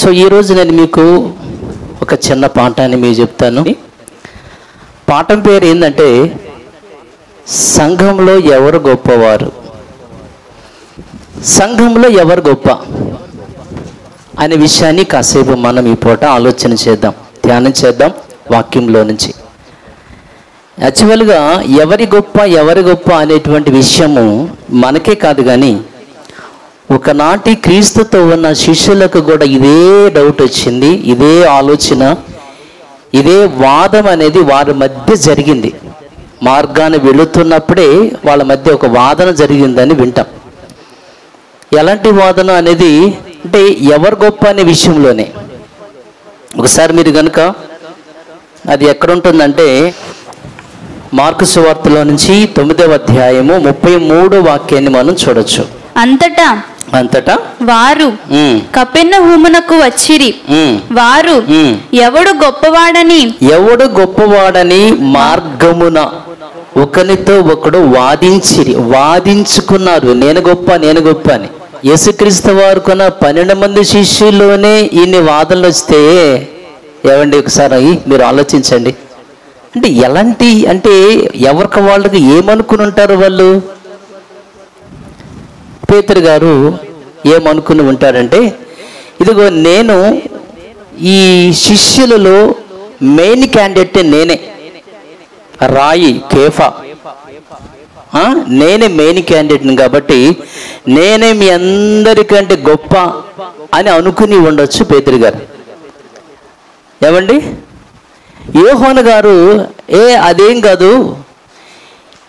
So ఈరోజు నేను మీకు ఒక చిన్న పాఠాన్ని మీకు చెప్తాను. పాఠం పేరు ఏంటంటే సంఘంలో ఎవరు గొప్పవారు, సంఘంలో ఎవరు గొప్ప అనే విషయాన్ని కాసేపు మనం ఈ పూట ఆలోచన చేద్దాం, ధ్యానం చేద్దాం వాక్యంలో నుంచి. యాక్చువల్గా ఎవరి గొప్ప అనేటువంటి విషయము మనకే కాదు, కానీ ఒకనాటి క్రీస్తుతో ఉన్న శిష్యులకు కూడా ఇదే డౌట్ వచ్చింది, ఇదే ఆలోచన, ఇదే వాదం అనేది వారి మధ్య జరిగింది. మార్గాన్ని వెళుతున్నప్పుడే వాళ్ళ మధ్య ఒక వాదన జరిగిందని వింటాం. ఎలాంటి వాదన అనేది అంటే ఎవరు గొప్ప అనే విషయంలోనే. ఒకసారి మీరు కనుక అది ఎక్కడుంటుందంటే మార్కు సువార్తలో నుంచి 9వ అధ్యాయము 33వ వాక్యాన్ని మనం చూడొచ్చు. అంతటా వారు కపెర్నహూమునకు వచ్చిరి. వారు ఎవడు గొప్పవాడని మార్గమున ఒకనితో ఒకడు వాదించుకున్నారు, నేను గొప్ప అని. యేసుక్రీస్తు వారు కొన్న 12 మంది శిష్యుల్లోనే ఇన్ని వాదనలు వస్తే ఏమండి, ఒకసారి మీరు ఆలోచించండి. అంటే ఎలాంటి, అంటే ఎవరికి వాళ్ళకి ఏమనుకుని ఉంటారు వాళ్ళు? పేతురు గారు ఏమనుకుని ఉంటారంటే, ఇదిగో నేను ఈ శిష్యులలో మెయిన్ క్యాండిడేట్ నేనే, రాయి కేఫా, నేనే మెయిన్ క్యాండిడేట్ని కాబట్టి నేనే మీ అందరికంటే గొప్ప అని అనుకుని ఉండొచ్చు పేతురు గారు. ఏమండి, యోహాను గారు అదేం కాదు,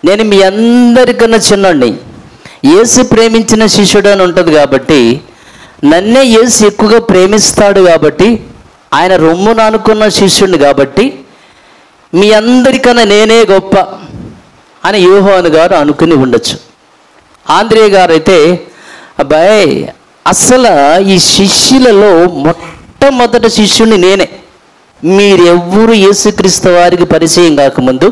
నేను మీ అందరికన్నా చిన్నోడిని, యేసు ప్రేమించిన శిష్యుడు అని ఉంటుంది కాబట్టి నన్నే యేసు ఎక్కువగా ప్రేమిస్తాడు కాబట్టి ఆయన రొమ్మును అనుకున్న శిష్యుడిని కాబట్టి మీ అందరికన్నా నేనే గొప్ప అని యోహాను గారు అనుకుని ఉండొచ్చు. ఆంద్రే గారు అయితే అబ్బాయి అసలు ఈ శిష్యులలో మొట్టమొదటి శిష్యుడిని నేనే, మీరెవ్వరూ యేసుక్రీస్తు వారికి పరిచయం కాకముందు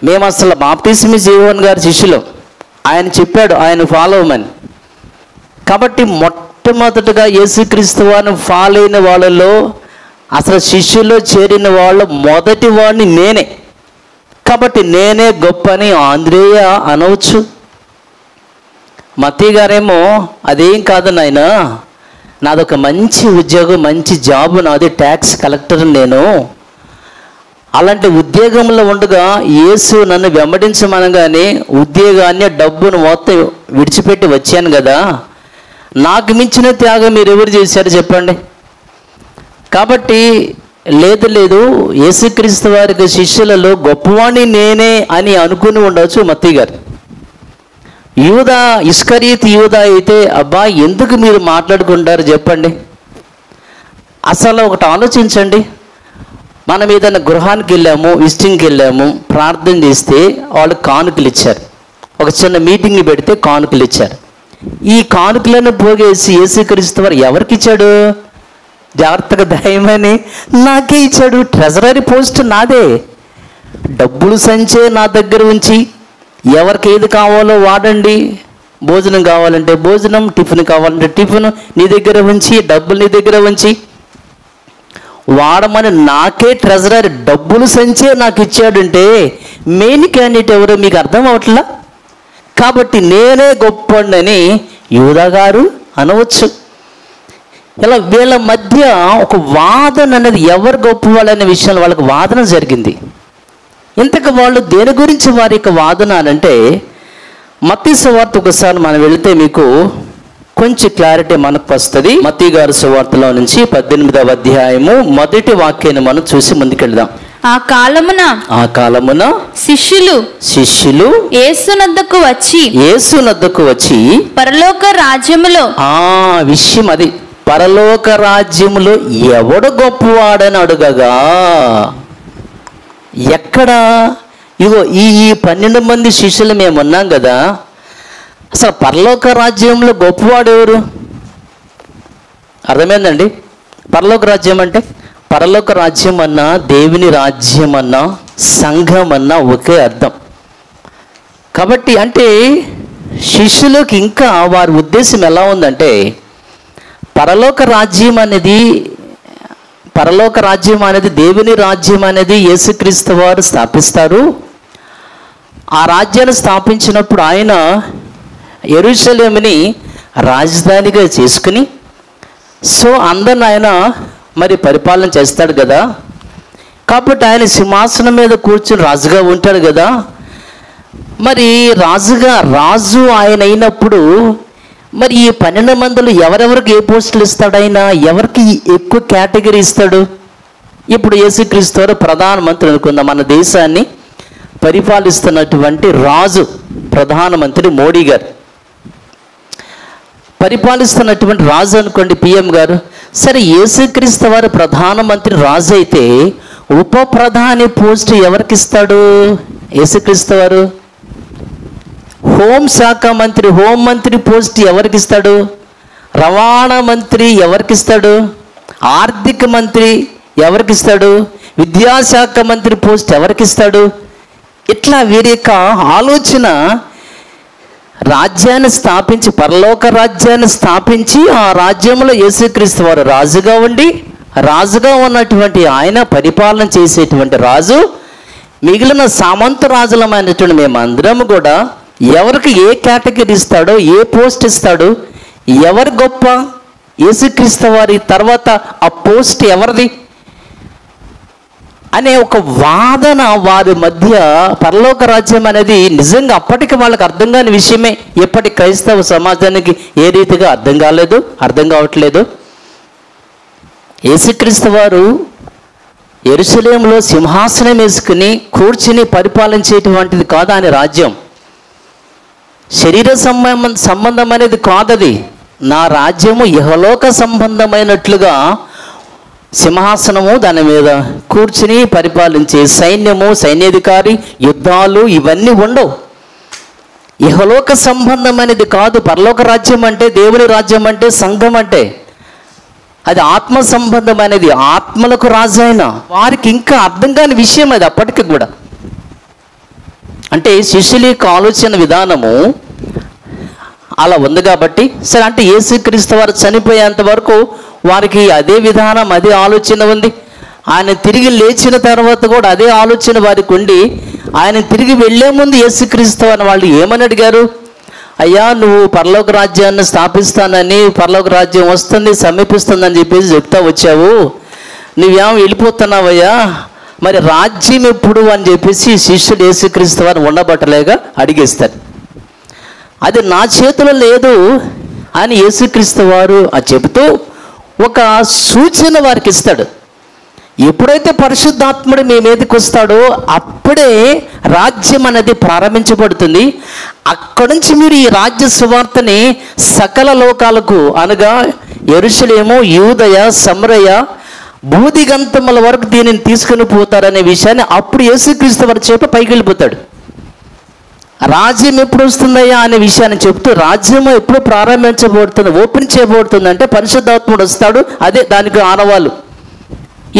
మేము అసలు బాప్టిస్మీ యోహాను గారి శిష్యులం, ఆయన చెప్పాడు ఆయన ఫాలో అవ్వమని. కాబట్టి మొట్టమొదటిగా యేసుక్రీస్తు వారిని ఫాలో అయిన వాళ్ళలో అసలు శిష్యుల్లో చేరిన వాళ్ళ మొదటి వాడిని నేనే, కాబట్టి నేనే గొప్ప అని ఆంద్రేయ అనవచ్చు. మత్తయి గారేమో అదేం కాదు నాయన, నాదొక మంచి ఉద్యోగం, మంచి జాబు నాది, ట్యాక్స్ కలెక్టర్ నేను, అలాంటి ఉద్యోగంలో ఉండగా యేసు నన్ను వెంబడించమనగానే ఉద్యోగాన్ని డబ్బును మొత్తం విడిచిపెట్టి వచ్చాను కదా, నాకు మించిన త్యాగం మీరు ఎవరు చేశారు చెప్పండి. కాబట్టి లేదు యేసుక్రీస్తు వారికి శిష్యులలో గొప్పవాణ్ణి నేనే అని అనుకుని ఉండవచ్చు మత్తయి గారు. యూదా, ఇస్కరియోతు యూదా అయితే అబ్బా ఎందుకు మీరు మాట్లాడుకుంటారు చెప్పండి. అసలు ఒకటి ఆలోచించండి, మనం ఏదైనా గృహానికి వెళ్ళాము, విజిటింగ్కి వెళ్ళాము, ప్రార్థన చేస్తే వాళ్ళు కానుకలు ఇచ్చారు, ఒక చిన్న మీటింగ్ పెడితే కానుకలు ఇచ్చారు. ఈ కానుకలను పోగేసి యేసుక్రీస్తు వారు ఎవరికి ఇచ్చాడు? జాగ్రత్తగా దయమని నాకే ఇచ్చాడు, ట్రెజరీ పోస్ట్ నాదే, డబ్బులు సంచే నా దగ్గర ఉంచి ఎవరికి ఏది కావాలో వాడండి, భోజనం కావాలంటే భోజనం, టిఫిన్ కావాలంటే టిఫిన్ నీ దగ్గర ఉంచి, డబ్బులు నీ దగ్గర ఉంచి వాడమని నాకే ట్రెజరీ డబ్బులు సంచే నాకు ఇచ్చాడంటే మెయిన్ క్యాండిడేట్ ఎవరో మీకు అర్థం అవట్లా. కాబట్టి నేనే గొప్పని యూదా గారు అనవచ్చు. ఇలా వీళ్ళ మధ్య ఒక వాదన అనేది ఎవరు గొప్పవాళ్ళు అనే విషయంలో వాళ్ళకి వాదన జరిగింది. ఇంతకు వాళ్ళు దేని గురించి వారి యొక్క వాదన అంటే మత్తయి సువార్త ఒకసారి మనం వెళితే మీకు కొంచెం క్లారిటీ మనకు వస్తుంది. మత్తయి గారి సువార్తలో నుంచి 18వ అధ్యాయము 1వ వాక్యాన్ని మనం చూసి ముందుకెళ్దాం. ఆ కాలమున శిష్యులు యేసునద్దకు వచ్చి పరలోక రాజ్యములో, విషయం అది, పరలోక రాజ్యములో ఎవడు గొప్పవాడని అడుగగా, ఎక్కడ ఇగో ఈ 12 మంది శిష్యులు మేము ఉన్నాం కదా, అసలు పరలోక రాజ్యంలో గొప్పవాడు ఎవరు? అర్థమైందండి? పరలోక రాజ్యం అంటే, పరలోక రాజ్యం అన్నా, దేవుని రాజ్యం అన్నా, సంఘం అన్నా ఒకే అర్థం. కాబట్టి అంటే శిష్యులకు ఇంకా వారి ఉద్దేశం ఎలా ఉందంటే పరలోక రాజ్యం అనేది దేవుని రాజ్యం అనేది యేసుక్రీస్తు వారు స్థాపిస్తారు. ఆ రాజ్యాన్ని స్థాపించినప్పుడు ఆయన యెరూషలేముని రాజధానిగా చేసుకుని సో అందరిని ఆయన మరి పరిపాలన చేస్తాడు కదా. కాబట్టి ఆయన సింహాసనం మీద కూర్చుని రాజుగా ఉంటాడు కదా. మరి రాజు ఆయన అయినప్పుడు మరి ఈ 12 మందిలో ఎవరెవరికి ఏ పోస్టులు ఇస్తాడు ఆయన, ఎవరికి ఎక్కువ కేటగిరీ ఇస్తాడు? ఇప్పుడు యేసుక్రీస్తు వారు ప్రధానమంత్రి అనుకుందాం, మన దేశాన్ని పరిపాలిస్తున్నటువంటి రాజు ప్రధానమంత్రి మోడీ గారు పరిపాలిస్తున్నటువంటి రాజు అనుకోండి, పిఎం గారు. సరే, యేసుక్రీస్తు వారు ప్రధానమంత్రి రాజు అయితే ఉప ప్రధాని పోస్ట్ ఎవరికి ఇస్తాడు యేసుక్రీస్తు వారు? హోం మంత్రి పోస్ట్ ఎవరికి ఇస్తాడు? రవాణా మంత్రి ఎవరికి ఇస్తాడు? ఆర్థిక మంత్రి ఎవరికి ఇస్తాడు? విద్యాశాఖ మంత్రి పోస్ట్ ఎవరికి ఇస్తాడు? ఇట్లా వీరి యొక్క ఆలోచన రాజ్యాన్ని స్థాపించి, పరలోక రాజ్యాన్ని స్థాపించి ఆ రాజ్యంలో యేసుక్రీస్తు వారు రాజుగా ఉన్నటువంటి ఆయన పరిపాలన చేసేటువంటి రాజు. మిగిలిన సామంత రాజులమైనటువంటి మేమందరం కూడా ఎవరికి ఏ కేటగిరీ ఇస్తాడో, ఏ పోస్ట్ ఇస్తాడో, ఎవరు గొప్ప, యేసుక్రీస్తు వారి తర్వాత ఆ పోస్ట్ ఎవరిది అనే ఒక వాదన వారి మధ్య. పరలోక రాజ్యం అనేది నిజంగా అప్పటికి వాళ్ళకి అర్థం కాని విషయమే. ఎప్పటి క్రైస్తవ సమాజానికి ఏ రీతిగా అర్థం కావట్లేదు. యేసుక్రీస్తు వారు యెరూషలేములో సింహాసనం వేసుకుని కూర్చుని పరిపాలించేటువంటిది కాదు ఆయన రాజ్యం. శరీర సంబంధం అనేది కాదది. నా రాజ్యము ఇహలోక సంబంధమైనట్లుగా సింహాసనము, దాని మీద కూర్చుని పరిపాలించే సైన్యము, సైన్యాధికారి, యుద్ధాలు ఇవన్నీ ఉండవు. ఇహలోక సంబంధం అనేది కాదు. పరలోక రాజ్యం అంటే, దేవుని రాజ్యం అంటే, సంఘం అంటే అది ఆత్మ సంబంధం అనేది. ఆత్మలకు రాజు అయిన వారికి ఇంకా అర్థం కాని విషయం అది అప్పటికి కూడా. అంటే శిష్యుల యొక్క ఆలోచన విధానము అలా ఉంది కాబట్టి, సరే అంటే యేసుక్రీస్తు వారు చనిపోయేంత వరకు వారికి అదే విధానం, అదే ఆలోచన ఉంది. ఆయన తిరిగి లేచిన తర్వాత కూడా అదే ఆలోచన వారికి ఉండి, ఆయన తిరిగి వెళ్లే ముందు యేసుక్రీస్తు అని వాళ్ళు ఏమని అడిగారు? అయ్యా, నువ్వు పరలోక రాజ్యాన్ని స్థాపిస్తానని, పరలోక రాజ్యం వస్తుంది, సమీపిస్తుందని చెప్పేసి చెప్తా వచ్చావు, నువ్వేమో వెళ్ళిపోతున్నావయ్యా, మరి రాజ్యం ఎప్పుడు అని చెప్పేసి శిష్యుడు యేసుక్రీస్తు వారు ఉండబట్టలేక అడిగేస్తారు. అది నా చేతిలో లేదు అని యేసుక్రీస్తు వారు చెబుతూ ఒక సూచన వారికి ఇస్తాడు. ఎప్పుడైతే పరిశుద్ధాత్ముడు మీ మీదకి వస్తాడో అప్పుడే రాజ్యం అనేది ప్రారంభించబడుతుంది. అక్కడి నుంచి మీరు ఈ రాజ్య సువార్తని సకల లోకాలకు, అనగా యెరూషలేము, యూదయ, సమరయ, భూదిగంతముల వరకు దీనిని తీసుకుని పోతారనే విషయాన్ని అప్పుడు యేసుక్రీస్తు వారి చేత పైకి వెళ్ళిపోతాడు. రాజ్యం ఎప్పుడు వస్తుందయ్యా అనే విషయాన్ని చెప్తూ, రాజ్యం ఎప్పుడు ప్రారంభించబడుతుంది, ఓపెన్ చేయబడుతుంది అంటే పరిశుద్ధాత్ముడు వస్తాడు. అదే దానికి ఆనవాళ్ళు.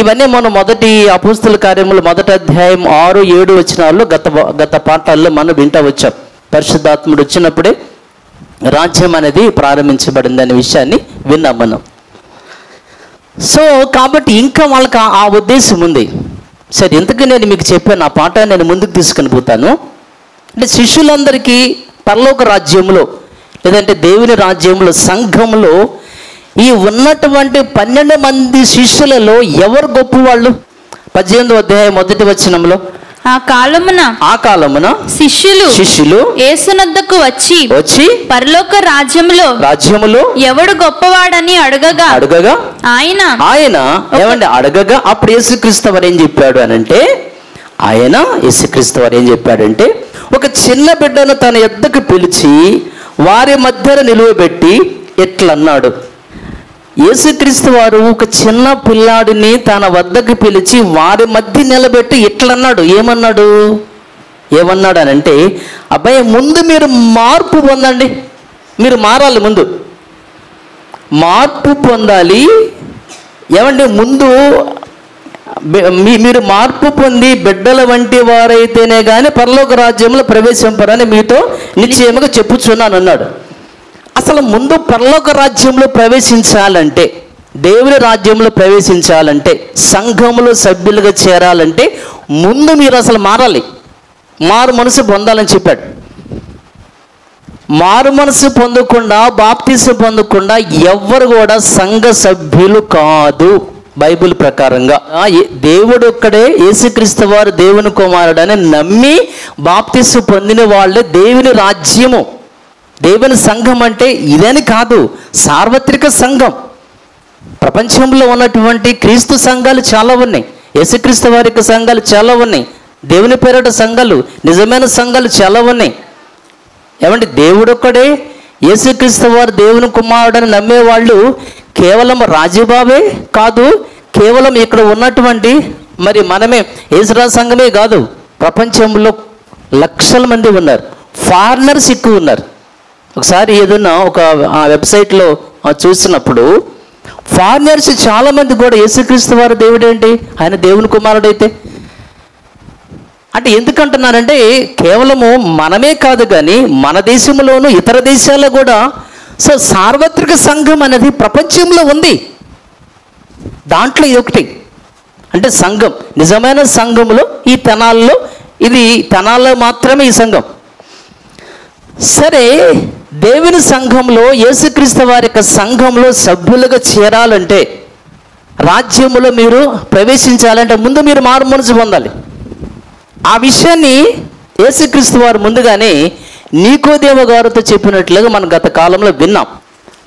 ఇవన్నీ మనం మొదటి అపోస్తల కార్యములు 1వ అధ్యాయం 6, 7 వచనాల్లో గత పాఠాల్లో మనం వింటూ వచ్చాం. పరిశుద్ధాత్ముడు వచ్చినప్పుడే రాజ్యం అనేది ప్రారంభించబడింది అనే విషయాన్ని విన్నాం మనం. సో కాబట్టి ఇంకా వాళ్ళకి ఆ ఉద్దేశం ఉంది. సరే, ఇంతకీ నేను మీకు చెప్పాను, ఆ పాఠాన్ని నేను ముందుకు తీసుకుని పోతాను. అంటే శిష్యులందరికీ పరలోక రాజ్యంలో, లేదంటే దేవుని రాజ్యంలో, సంఘంలో ఈ ఉన్నటువంటి 12 మంది శిష్యులలో ఎవరు గొప్పవాళ్ళు? 18వ అధ్యాయం 1వ వచనంలో, ఆ కాలమున శిష్యులు యేసునద్దకు వచ్చి పరలోక రాజ్యములో ఎవడు గొప్పవాడని అడగగా ఆయన ఏమండి అడగగా అప్పుడు యేసుక్రీస్తు వారు ఏం చెప్పాడు అనంటే, యేసుక్రీస్తు వారు ఏం చెప్పాడంటే, ఒక చిన్న బిడ్డను తన యొద్దకు పిలిచి వారి మధ్యన నిలువబెట్టి ఎట్లన్నాడు. యేసుక్రీస్తు వారు ఒక చిన్న పిల్లాడిని తన వద్దకు పిలిచి వారి మధ్య నిలబెట్టి ఎట్లన్నాడు. ఏమన్నాడు అనంటే, అబ్బాయి, ముందు మీరు మార్పు పొందండి, మీరు మారాలి, ముందు మార్పు పొందాలి. ఏమంటే ముందు మీరు మార్పు పొంది బిడ్డల వంటి వారైతేనే కానీ పరలోక రాజ్యంలో ప్రవేశింపరని మీతో నిశ్చయముగా చెప్పుచున్నాను అన్నాడు. అసలు ముందు పరలోక రాజ్యంలో ప్రవేశించాలంటే, దేవుని రాజ్యంలో ప్రవేశించాలంటే, సంఘములో సభ్యులుగా చేరాలంటే ముందు మీరు అసలు మారాలి, మారు మనసు పొందాలని చెప్పాడు. మారు మనసు పొందకుండా, బాప్తిసం పొందకుండా ఎవ్వరు కూడా సంఘ సభ్యులు కాదు బైబిల్ ప్రకారంగా. దేవుడు ఒక్కడే, యేసుక్రీస్తు వారు దేవుని కుమారుడని నమ్మి బాప్తిసం పొందిన వాళ్ళే దేవుని రాజ్యము. దేవుని సంఘం అంటే ఇదని కాదు, సార్వత్రిక సంఘం. ప్రపంచంలో ఉన్నటువంటి క్రీస్తు సంఘాలు చాలా ఉన్నాయి, యేసుక్రీస్తు వారి యొక్క సంఘాలు చాలా ఉన్నాయి, దేవుని పేరిట సంఘాలు, నిజమైన సంఘాలు చాలా ఉన్నాయి. ఏమంటే దేవుడు ఒక్కడే, యేసుక్రీస్తు వారు దేవుని కుమారుడని నమ్మేవాళ్ళు కేవలం రాజుబాబే కాదు, కేవలం ఇక్కడ ఉన్నటువంటి మరి మనమే ఇజ్రాయెల్ సంఘమే కాదు, ప్రపంచంలో లక్షల మంది ఉన్నారు, ఫారినర్స్ ఎక్కువ ఉన్నారు. ఒకసారి ఏదన్నా ఒక వెబ్సైట్లో చూసినప్పుడు ఫారినర్స్ చాలామంది కూడా యేసుక్రీస్తు వారు దేవుడు ఏంటి, ఆయన దేవుని కుమారుడైతే అంటే ఎందుకంటున్నారంటే కేవలము మనమే కాదు కానీ మన దేశంలోనూ ఇతర దేశాల్లో కూడా సో సార్వత్రిక సంఘం అనేది ప్రపంచంలో ఉంది. దాంట్లో ఇది ఒకటి. అంటే సంఘం, నిజమైన సంఘంలో ఈ తెనాల్లో, ఇది తెనాల్లో మాత్రమే ఈ సంఘం. సరే, దేవుని సంఘంలో యేసుక్రీస్తు వారి యొక్క సంఘంలో సభ్యులుగా చేరాలంటే, రాజ్యములో మీరు ప్రవేశించాలంటే ముందు మీరు మారు మనసు పొందాలి. ఆ విషయాన్ని యేసుక్రీస్తు వారు ముందుగానే నీకోదేమ గారితో చెప్పినట్లుగా మనం గత కాలంలో విన్నాం.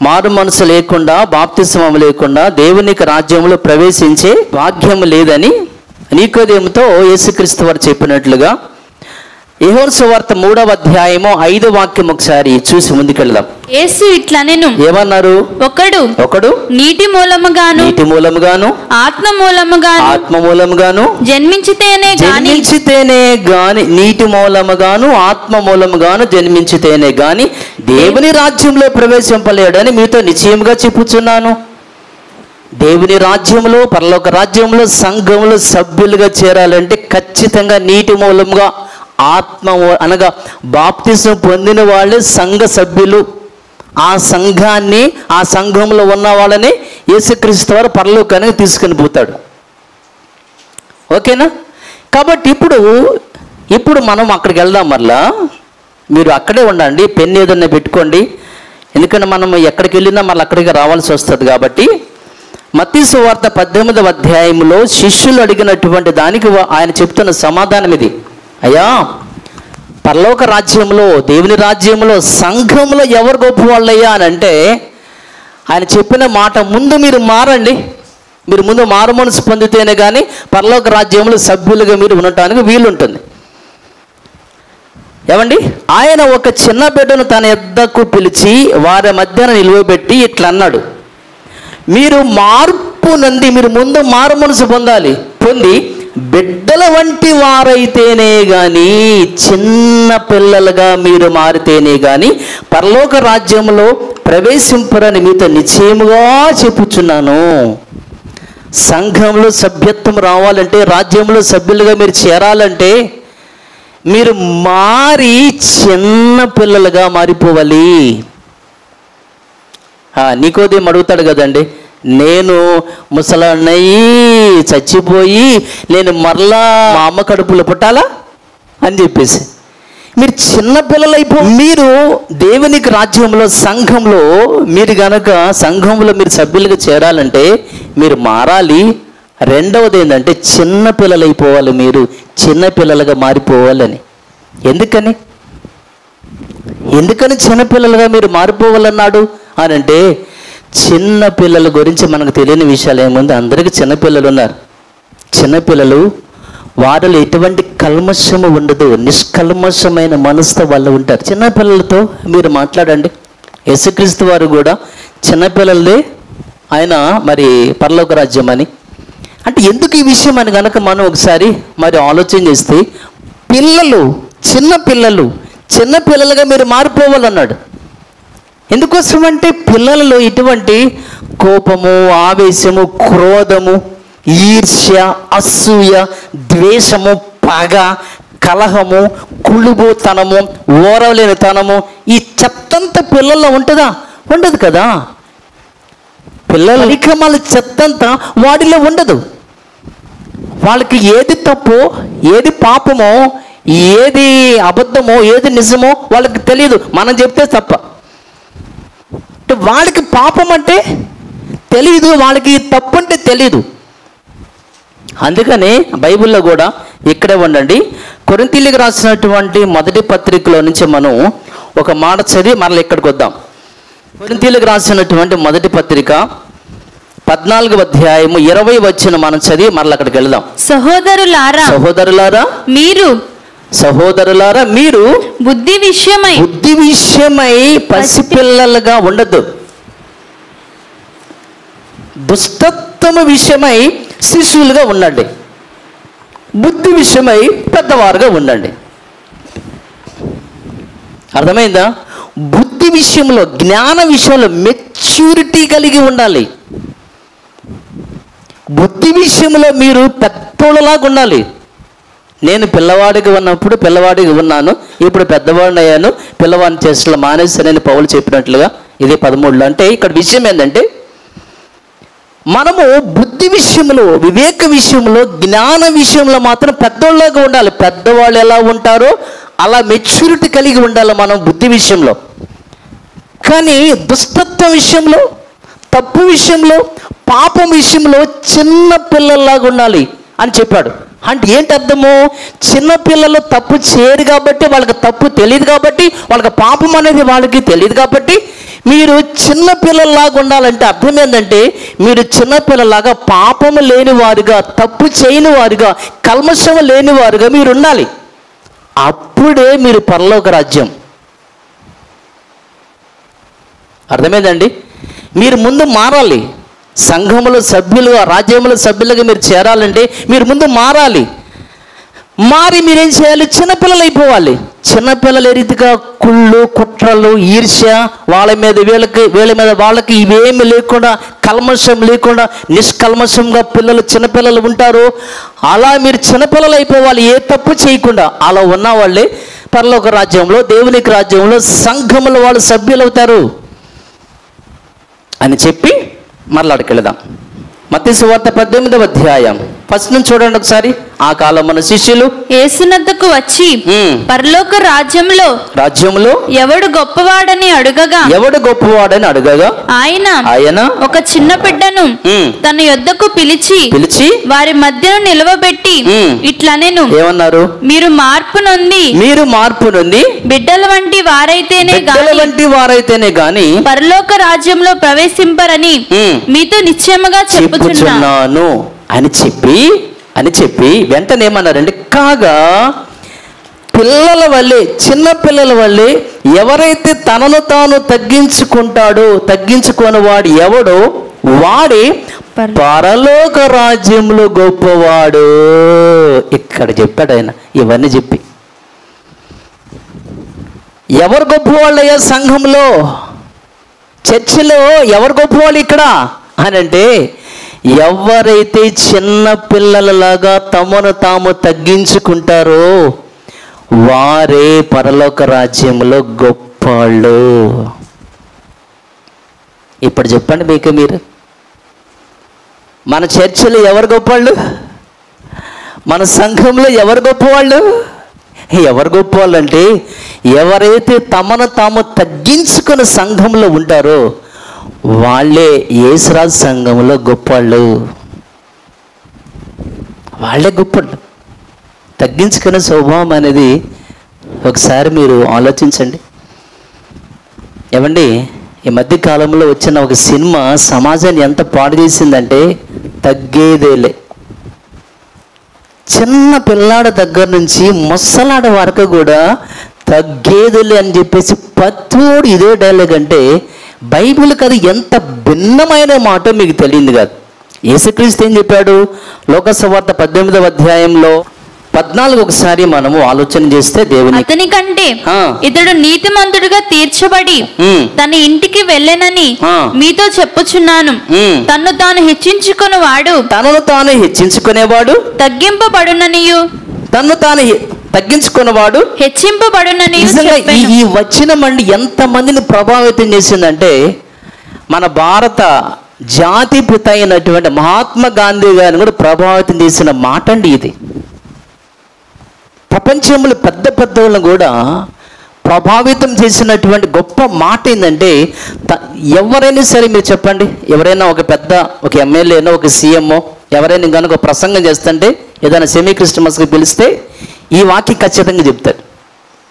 మారు మనసు లేకుండా, బాప్తిస్మం లేకుండా దేవునికి రాజ్యంలో ప్రవేశించే భాగ్యం లేదని నీకోదేముతో యేసుక్రీస్తు వారు చెప్పినట్లుగా యోహాను సువార్త 3వ అధ్యాయము 5వ వాక్యం ఒకసారి చూసి ముందుకెళ్దాం. యేసు ఇట్లా నేను ఏమన్నారు? ఒకడు నీటి మూలముగాను ఆత్మ మూలముగాను జన్మించితేనే గాని నీటి మూలముగాను ఆత్మ మూలముగాను జన్మించితేనే గాని దేవుని రాజ్యంలో ప్రవేశింపలేడని మీతో నిశ్చయముగా చెప్పుచున్నాను. దేవుని రాజ్యంలో, పరలోక రాజ్యంలో, సంఘంలో సభ్యులుగా చేరాలంటే ఖచ్చితంగా నీటి మూలముగా, ఆత్మ అనగా బాప్తిసం పొందిన వాళ్ళే సంఘ సభ్యులు. ఆ సంఘాన్ని, ఆ సంఘంలో ఉన్న వాళ్ళని యేసుక్రీస్తు వారు పరలోకానికి తీసుకుని పోతాడు. ఓకేనా? కాబట్టి ఇప్పుడు మనం అక్కడికి వెళ్దాం. మరలా మీరు అక్కడే ఉండండి, పెన్ ఏదన్నా పెట్టుకోండి, ఎందుకంటే మనం ఎక్కడికి వెళ్ళినా మళ్ళీ అక్కడికి రావాల్సి వస్తుంది. కాబట్టి మత్తయి సువార్త 18వ అధ్యాయంలో శిష్యులు అడిగినటువంటి దానికి ఆయన చెప్తున్న సమాధానం ఇది. అయ్యా, పరలోక రాజ్యంలో, దేవుని రాజ్యంలో, సంఘంలో ఎవరు గొప్ప వాళ్ళయ్యా అని అంటే ఆయన చెప్పిన మాట, ముందు మీరు మారండి, మీరు ముందు మారు మనసు పొందితేనే కానీ పరలోక రాజ్యంలో సభ్యులుగా మీరు ఉండటానికి వీలుంటుంది. ఏమండి, ఆయన ఒక చిన్న బిడ్డను తన యొద్దకు పిలిచి వారి మధ్యన నిలువబెట్టి ఇట్లా అన్నాడు, మీరు మార్పు నంది, మీరు ముందు మారు మనసు పొంది బిడ్డల వంటి వారైతేనే కానీ, చిన్న పిల్లలుగా మీరు మారితేనే కానీ పరలోక రాజ్యంలో ప్రవేశింపరని మీతో నిశ్చయముగా చెప్పుచున్నాను. సంఘంలో సభ్యత్వం రావాలంటే, రాజ్యంలో సభ్యులుగా మీరు చేరాలంటే మీరు మారి చిన్న పిల్లలుగా మారిపోవాలి. నీకోదేం అడుగుతాడు కదండి, నేను ముసలాన్నయ్యి చచ్చిపోయి నేను మరలా మా అమ్మ కడుపులో పుట్టాలా అని చెప్పేసి మీరు చిన్నపిల్లలైపో, మీరు దేవునికి రాజ్యంలో, సంఘంలో మీరు గనక సంఘంలో మీరు సభ్యులుగా చేరాలంటే మీరు మారాలి. రెండవది ఏంటంటే చిన్నపిల్లలైపోవాలి, మీరు చిన్నపిల్లలుగా మారిపోవాలని. ఎందుకని చిన్నపిల్లలుగా మీరు మారిపోవాలన్నాడు అని అంటే, చిన్న పిల్లల గురించి మనకు తెలియని విషయాలు ఏముంది? అందరికీ చిన్నపిల్లలు ఉన్నారు. చిన్నపిల్లలు వారిలో ఎటువంటి కల్మషము ఉండదు, నిష్కల్మషమైన మనసుతో వాళ్ళు ఉంటారు. చిన్నపిల్లలతో మీరు మాట్లాడండి. యేసుక్రీస్తు వారు కూడా చిన్నపిల్లలదే ఆయన మరి పరలోక రాజ్యం అని అంటే ఎందుకు ఈ విషయం అని కనుక మనం ఒకసారి మరి ఆలోచన చేస్తే, చిన్నపిల్లలుగా మీరు మారిపోవాలన్నాడు. ఎందుకోసం అంటే పిల్లలలో ఇటువంటి కోపము, ఆవేశము, క్రోధము, ఈర్ష్య, అసూయ, ద్వేషము, పగ, కలహము, కుళ్ళుబోతనము, ఓరవలేనితనము, ఈ చెత్తంతా పిల్లల్లో ఉంటుందా? ఉండదు కదా. పిల్లల పరిక్రమాల చెత్తంతా వాడిలో ఉండదు. వాళ్ళకి ఏది తప్పో, ఏది పాపమో, ఏది అబద్ధమో, ఏది నిజమో వాళ్ళకి తెలియదు. మనం చెప్తే తప్ప. వాళ్ళకి పాపం అంటే తెలియదు, వాళ్ళకి తప్పు అంటే తెలియదు. అందుకని బైబిల్లో కూడా ఇక్కడే ఉండండి, కొరింథీయులకు రాసినటువంటి మొదటి పత్రికలో నుంచి మనం ఒక మాట చదివి మరలా ఇక్కడికి వద్దాం. కొరింథీయులకు రాసినటువంటి మొదటి పత్రిక 14వ అధ్యాయము 20 వచ్చిన మనం చదివి మరలా అక్కడికి వెళ్దాం. సహోదరులారా మీరు బుద్ధి విషయమై పసిపిల్లలుగా ఉండద్దు, దుష్టత్వం విషయమై శిశువులుగా ఉండండి, బుద్ధి విషయమై పెద్దవారుగా ఉండండి. అర్థమైందా? బుద్ధి విషయంలో, జ్ఞాన విషయంలో మెచ్యూరిటీ కలిగి ఉండాలి. బుద్ధి విషయంలో మీరు పెద్దోళ్ళలాగా ఉండాలి. నేను పిల్లవాడిగా ఉన్నప్పుడు పిల్లవాడిగా ఉన్నాను, ఇప్పుడు పెద్దవాడిని అయ్యాను, పిల్లవాడిని చేసిన మానేశానని పౌలు చెప్పినట్లుగా ఇది 13లో. అంటే ఇక్కడ విషయం ఏంటంటే, మనము బుద్ధి విషయంలో, వివేక విషయంలో, జ్ఞాన విషయంలో మాత్రం పెద్దోళ్ళగా ఉండాలి. పెద్దవాళ్ళు ఎలా ఉంటారో అలా మెచ్యూరిటీ కలిగి ఉండాలి మనం బుద్ధి విషయంలో. కానీ దుష్టత్వం విషయంలో, తప్పు విషయంలో, పాపం విషయంలో చిన్న పిల్లల్లాగా ఉండాలి అని చెప్పాడు. అంటే ఏంటి అర్థము? చిన్నపిల్లలు తప్పు చేయరు కాబట్టి, వాళ్ళకి తప్పు తెలియదు కాబట్టి, వాళ్ళకి పాపం అనేది వాళ్ళకి తెలియదు కాబట్టి, మీరు చిన్నపిల్లల్లాగా ఉండాలంటే అర్థం ఏంటంటే, మీరు చిన్నపిల్లలాగా పాపము లేని వారుగా, తప్పు చేయని వారుగా, కల్మషము లేని వారుగా మీరు ఉండాలి. అప్పుడే మీరు పరలోక రాజ్యం. అర్థమైందండి? మీరు ముందు మారాలి. సంఘములో సభ్యులుగా, రాజ్యముల సభ్యులుగా మీరు చేరాలంటే మీరు ముందు మారాలి. మారి మీరేం చేయాలి? చిన్నపిల్లలు అయిపోవాలి. చిన్నపిల్లలు ఏ రీతిగా కుళ్ళు, కుట్రలు, ఈర్ష్య, వాళ్ళ మీద వీళ్ళ మీద వాళ్ళకి ఇవేమి లేకుండా, కల్మషం లేకుండా నిష్కల్మషంగా చిన్నపిల్లలు ఉంటారు. అలా మీరు చిన్నపిల్లలు అయిపోవాలి, ఏ తప్పు చేయకుండా. అలా ఉన్న వాళ్ళే పరలోక రాజ్యంలో, దేవునికి రాజ్యంలో, సంఘములో వాళ్ళు సభ్యులు అవుతారు అని చెప్పి మరలాడికి వెళదాం. మత్తయి సువార్త 18వ అధ్యాయం ఫస్ట్ నుంచి చూడండి ఒకసారి. ఆ కాలం మన శిష్యులు యేసునద్దకు వచ్చి పరలోక రాజ్యములో ఎవడు గొప్పవాడని అడగగా ఆయన ఒక చిన్న బిడ్డను తన యొద్దకు పిలిచి వారి మధ్యను నిలవబెట్టి ఇట్లనెను, ఏమన్నారు? మీరు మార్పు నొంది బిడ్డల వంటి వారైతేనే గాని పరలోక రాజ్యంలో ప్రవేశింపరని మీతో నిశ్చయముగా చెప్పుచున్నాను అని చెప్పి వెంటనే ఏమన్నారండి? కాగా పిల్లల వల్లే, చిన్న పిల్లల వల్లే ఎవరైతే తనను తాను తగ్గించుకుని వాడు ఎవడో వాడే పరలోక రాజ్యంలో గొప్పవాడు. ఇక్కడ చెప్పాడు ఆయన ఇవన్నీ చెప్పి. ఎవరు గొప్పవాళ్ళయ్యా సంఘంలో, చర్చిలో ఎవరు గొప్పవాళ్ళు ఇక్కడ అని అంటే, ఎవరైతే చిన్న పిల్లలలాగా తమను తాము తగ్గించుకుంటారో వారే పరలోక రాజ్యంలో గొప్పవాళ్ళు. ఇప్పుడు చెప్పండి మీరు, మన చర్చిలో ఎవరు గొప్పవాళ్ళు? మన సంఘంలో ఎవరు గొప్పవాళ్ళు? ఎవరు గొప్పవాళ్ళు అంటే, ఎవరైతే తమను తాము తగ్గించుకుని సంఘంలో ఉంటారో వాళ్ళే యేసురాజు సంఘంలో గొప్పవాళ్ళు. వాళ్ళే గొప్పవాళ్ళు. తగ్గించుకునే స్వభావం అనేది ఒకసారి మీరు ఆలోచించండి. ఏమండి, ఈ మధ్య కాలంలో వచ్చిన ఒక సినిమా సమాజాన్ని ఎంత పాడు చేసిందంటే, తగ్గేదేలే. చిన్న పిల్లాడ దగ్గర నుంచి ముసలాడ వరకు కూడా తగ్గేదేలే అని చెప్పేసి పత్తోడు ఇదే డైలాగ్. అంటే బైబిల్కి అది ఎంత భిన్నమైన మాట మీకు తెలియదు కాదు. యేసుక్రీస్తు ఏం చెప్పాడు? లోక సువార్త 18వ అధ్యాయంలో 14 ఒకసారి మనము ఆలోచన చేస్తే, దేవుని అతని కంటే ఇతడు నీతిమంతుడుగా తీర్చబడి తన ఇంటికి వెళ్ళెనని మీతో చెప్పుచున్నాను. తన్ను తాను హెచ్చించుకునేవాడు తగ్గింపబడుననియు, తన్ను తాను తగ్గించుకున్నవాడు హెచ్చింపబడునని. ఈ వచనం అండి ఎంత మందిని ప్రభావితం చేసిందంటే, మన భారత జాతిపిత అయినటువంటి మహాత్మా గాంధీ గారిని కూడా ప్రభావితం చేసిన మాట అండి ఇది. ప్రపంచంలో పెద్ద వాళ్ళను కూడా ప్రభావితం చేసినటువంటి గొప్ప మాట ఏంటంటే, ఎవరైనా సరే మీరు చెప్పండి, ఎవరైనా ఒక ఎమ్మెల్యేనో ఒక సీఎంఓ ఎవరైనా కనుక ప్రసంగం చేస్తుంటే ఏదైనా సెమీ క్రిస్టమస్కి పిలిస్తే ఈ వాక్యం ఖచ్చితంగా చెప్తారు.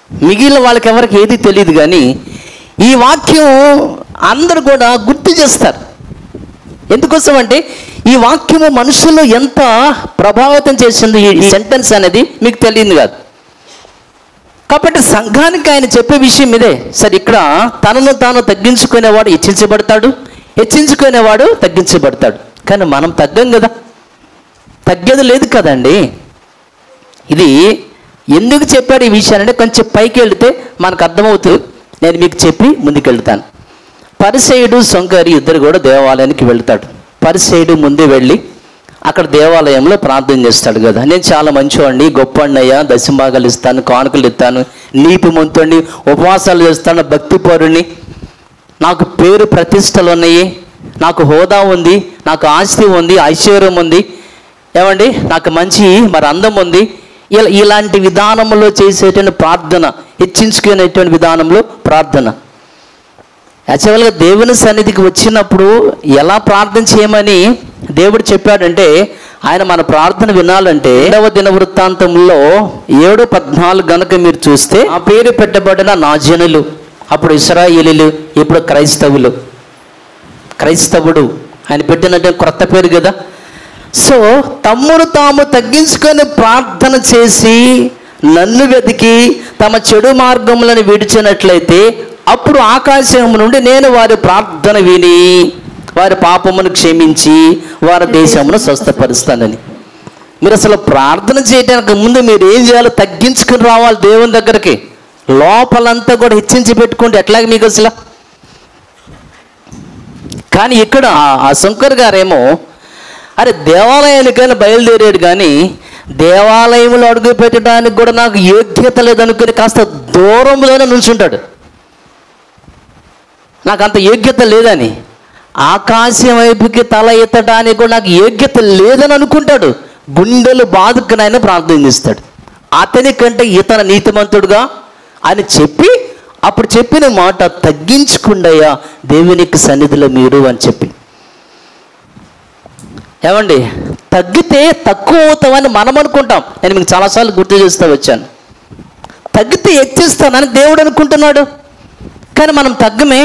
మిగిలిన వాళ్ళకి ఎవరికి ఏది తెలియదు, కానీ ఈ వాక్యం అందరూ కూడా గుర్తు చేస్తారు. ఎందుకోసం అంటే ఈ వాక్యము మనుషులు ఎంత ప్రభావితం చేసింది ఈ సెంటెన్స్ అనేది మీకు తెలియదు కాదు. కాబట్టి సంఘానికి ఆయన చెప్పే విషయం ఇదే. సరే, ఇక్కడ తనను తాను తగ్గించుకునేవాడు హెచ్చించబడతాడు, హెచ్చించుకునేవాడు తగ్గించబడతాడు. కానీ మనం తగ్గం కదా, తగ్గేది లేదు కదండి. ఇది ఎందుకు చెప్పాడు ఈ విషయాన్ని అంటే కొంచెం పైకి వెళితే మనకు అర్థమవుతుంది. నేను మీకు చెప్పి ముందుకెళ్తాను. పరిసయ్యుడు సొంకరి ఇద్దరు కూడా దేవాలయానికి వెళ్తాడు. పరిసయ్యుడు ముందే వెళ్ళి అక్కడ దేవాలయంలో ప్రార్థన చేస్తాడు కదా, నేను చాలా మంచివాడిని, గొప్పవాడిని అయ్యా, దశంభాగాలు ఇస్తాను, కానుకలు ఇస్తాను, నీతిమంతుడిని, ఉపవాసాలు చేస్తాను, భక్తిపరుని, నాకు పేరు ప్రతిష్టలు ఉన్నాయి, నాకు హోదా ఉంది, నాకు ఆస్తి ఉంది, ఐశ్వర్యం ఉంది, ఏమండి నాకు మంచి అందం ఉంది. ఇలాంటి విధానంలో చేసేటువంటి ప్రార్థన, హెచ్చించుకునేటువంటి విధానంలో ప్రార్థన. యాక్చువల్గా దేవుని సన్నిధికి వచ్చినప్పుడు ఎలా ప్రార్థన చేయమని దేవుడు చెప్పాడంటే, ఆయన మన ప్రార్థన వినాలంటే 2వ దిన వృత్తాంతంలో 7:14 గనుక మీరు చూస్తే, ఆ పేరు పెట్టబడిన నా జనులు, అప్పుడు ఇశ్రాయేలీలు, ఇప్పుడు క్రైస్తవుడు ఆయన పెట్టినట్టు క్రొత్త పేరు కదా. సో తమ్మును తాము తగ్గించుకొని ప్రార్థన చేసి నన్ను వెతికి తమ చెడు మార్గములను విడిచినట్లయితే అప్పుడు ఆకాశం నుండి నేను వారి ప్రార్థన విని వారి పాపమును క్షమించి వారి దేశమును స్వస్థపరుస్తానని. మీరు అసలు ప్రార్థన చేయడానికి ముందు మీరు ఏం చేయాలో తగ్గించుకుని రావాలి దేవుని దగ్గరికి. లోపలంతా కూడా హెచ్చించి పెట్టుకుంటే ఎట్లాగే మీకు అసలు. కానీ ఇక్కడ ఆ శంకర్ గారేమో అరే దేవాలయానికైనా బయలుదేరాడు, కానీ దేవాలయంలో అడుగు పెట్టడానికి కూడా నాకు యోగ్యత లేదనుకుని కాస్త దూరంలోనే నిల్చుంటాడు. నాకు అంత యోగ్యత లేదని, ఆకాశం వైపుకి తల ఎత్తడానికి కూడా నాకు యోగ్యత లేదని అనుకుంటాడు. గుండెలు బాదుకుని ఆయన ప్రార్థన చేస్తాడు. అతని కంటే ఇతను నీతిమంతుడుగా అని చెప్పి అప్పుడు చెప్పిన మాట, తగ్గించుకుండయ్యా దేవునికి సన్నిధిలో మీరు అని చెప్పి. ఏమండి, తగ్గితే తక్కువ అవుతామని మనం అనుకుంటాం. నేను మీకు చాలాసార్లు గుర్తు చేస్తూ వచ్చాను. తగ్గితే హెచ్చిస్తానని దేవుడు అనుకుంటున్నాడు, కానీ మనం తగ్గమే.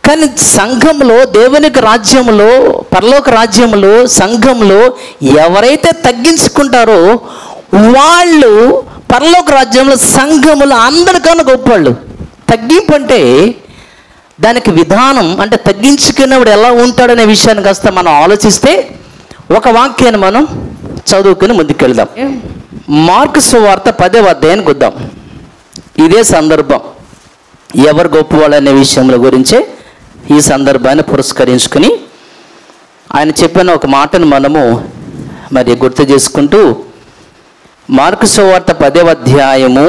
కానీ సంఘంలో, దేవునికి రాజ్యంలో, పరలోక రాజ్యంలో, సంఘంలో ఎవరైతే తగ్గించుకుంటారో వాళ్ళు పరలోక రాజ్యంలో, సంఘములో అందరికన్నా గొప్పవాళ్ళు. తగ్గింపు అంటే దానికి విధానం అంటే తగ్గించుకున్నప్పుడు ఎలా ఉంటాడనే విషయాన్ని కాస్త మనం ఆలోచిస్తే ఒక వాక్యాన్ని మనం చదువుకుని ముందుకెళ్దాం. మార్కు సువార్త 10వ అధ్యాయానికి వద్దాం. ఇదే సందర్భం, ఎవరు గొప్పవాళ్ళు అనే విషయంలో గురించే ఈ సందర్భాన్ని పురస్కరించుకుని ఆయన చెప్పిన ఒక మాటను మనము గుర్తు చేసుకుంటూ, మార్కు సువార్త 10వ అధ్యాయము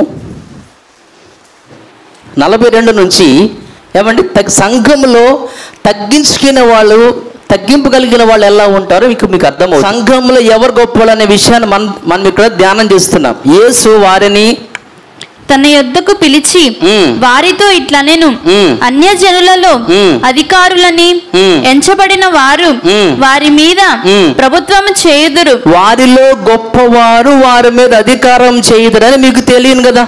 42 నుంచి ఏమంటే సంఘంలో తగ్గించుకునే వాళ్ళు, తగ్గింపు కలిగిన వాళ్ళు ఎలా ఉంటారో మీకు అర్థమవుతుంది. సంఘంలో ఎవరు గొప్పవాళ్ళు అనే విషయాన్ని మనం ఇక్కడ ధ్యానం చేస్తున్నాం. యేసు వారిని తన యొద్దకు పిలిచి వారితో ఇట్లా, నేను అన్యజనులలో అధికారులని ఎంచబడిన వారు వారి మీద ప్రభుత్వం చేయుదురు, వారిలో గొప్పవారు వారి మీద అధికారం చేయుదురని మీకు తెలియను కదా.